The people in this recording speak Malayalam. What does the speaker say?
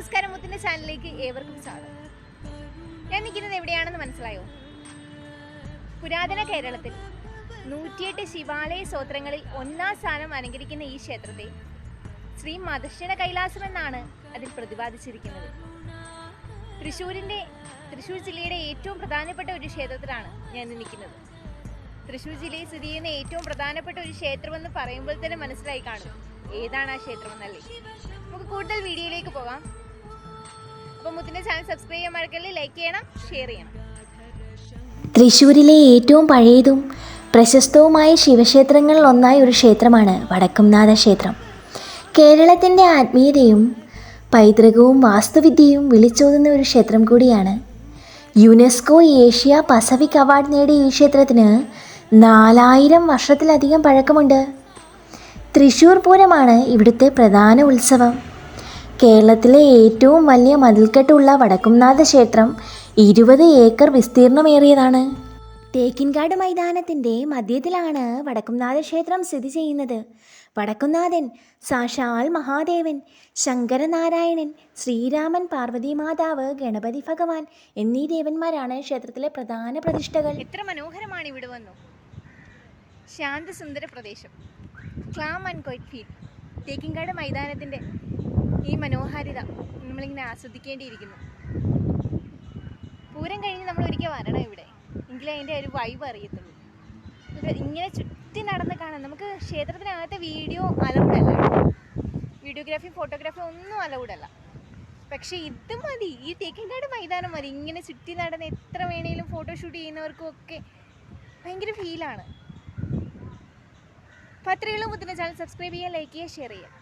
നമസ്കാരം, മുത്തിന്റെ ചാനലിലേക്ക് ഏവർക്കും സ്വാഗതം. ഞാൻ നിൽക്കുന്നത് എവിടെയാണെന്ന് മനസ്സിലായോ? പുരാതന കേരളത്തിൽ 108 ശിവാലയ സ്തോത്രങ്ങളിൽ ഒന്നാം സ്ഥാനം അലങ്കരിക്കുന്ന ഈ ക്ഷേത്രത്തെ ശ്രീ മദർശന കൈലാസം എന്നാണ് അതിൽ പ്രതിപാദിച്ചിരിക്കുന്നത്. തൃശ്ശൂർ ജില്ലയുടെ ഏറ്റവും പ്രധാനപ്പെട്ട ഒരു ക്ഷേത്രത്തിലാണ് ഞാൻ നിൽക്കുന്നത്. തൃശ്ശൂർ ജില്ലയിൽ സ്ഥിതി ചെയ്യുന്ന ഏറ്റവും പ്രധാനപ്പെട്ട ഒരു ക്ഷേത്രമെന്ന് പറയുമ്പോൾ തന്നെ മനസ്സിലായി കാണും ഏതാണ് ആ ക്ഷേത്രം എന്നല്ലേ. നമുക്ക് കൂടുതൽ വീഡിയോയിലേക്ക് പോകാം. അപ്പോൾ മുത്തിന്റെ ചാനൽ സബ്സ്ക്രൈബ് ചെയ്യാൻ മറക്കല്ലേ, ലൈക്ക് ചെയ്യണം, ഷെയർ ചെയ്യണം. തൃശ്ശൂരിലെ ഏറ്റവും പഴയതും പ്രശസ്തവുമായ ശിവക്ഷേത്രങ്ങളിൽ ഒന്നായ ഒരു ക്ഷേത്രമാണ് വടക്കുംനാഥ ക്ഷേത്രം. കേരളത്തിൻ്റെ ആത്മീയതയും പൈതൃകവും വാസ്തുവിദ്യയും വിളിച്ചോതുന്ന ഒരു ക്ഷേത്രം കൂടിയാണ്. യുനെസ്കോ ഏഷ്യ പസഫിക് അവാർഡ് നേടിയ ഈ ക്ഷേത്രത്തിന് 4000 വർഷത്തിലധികം പഴക്കമുണ്ട്. തൃശ്ശൂർ പൂരമാണ് ഇവിടുത്തെ പ്രധാന ഉത്സവം. കേരളത്തിലെ ഏറ്റവും വലിയ മതിൽക്കെട്ടുള്ള വടക്കുംനാഥ ക്ഷേത്രം 20 ഏക്കർ വിസ്തീർണമേറിയതാണ്. തേക്കിൻകാട് മൈതാനത്തിൻ്റെ മധ്യത്തിലാണ് വടക്കുംനാഥ ക്ഷേത്രം സ്ഥിതി ചെയ്യുന്നത്. വടക്കുംനാഥൻ സാക്ഷാൽ മഹാദേവൻ, ശങ്കരനാരായണൻ, ശ്രീരാമൻ, പാർവതി മാതാവ്, ഗണപതി ഭഗവാൻ എന്നീ ദേവന്മാരാണ് ക്ഷേത്രത്തിലെ പ്രധാന പ്രതിഷ്ഠകൾ. എത്ര മനോഹരമാണ് ഇവിടെ വന്നു. ശാന്തസുന്ദര പ്രദേശം, calm and quiet feel. Thekkinkadu മൈതാനത്തിൻ്റെ ഈ മനോഹാരിത നമ്മളിങ്ങനെ ആസ്വദിക്കേണ്ടിയിരിക്കുന്നു. പൂരം കഴിഞ്ഞ് നമ്മൾ ഒരിക്കൽ വരണം ഇവിടെ, എങ്കിലേ അതിൻ്റെ ഒരു വൈബ് അറിയത്തുള്ളൂ. ഇങ്ങനെ ചുറ്റി നടന്ന് കാണാം. നമുക്ക് ക്ഷേത്രത്തിനകത്തെ വീഡിയോ അലൗഡല്ല, വീഡിയോഗ്രാഫി ഫോട്ടോഗ്രാഫി ഒന്നും അലൗഡല്ല. പക്ഷേ ഇത് മതി, ഈ തേക്കിൻകാട് മൈതാനം മതി. ഇങ്ങനെ ചുറ്റി നടന്ന് എത്ര വേണേലും ഫോട്ടോഷൂട്ട് ചെയ്യുന്നവർക്കും ഒക്കെ ഭയങ്കര ഫീലാണ്. അപ്പോൾ അത്രയുള്ള മുത്തിന്റെ ചാനൽ സബ്സ്ക്രൈബ് ചെയ്യുക, ലൈക്ക് ചെയ്യുക, ഷെയർ ചെയ്യുക.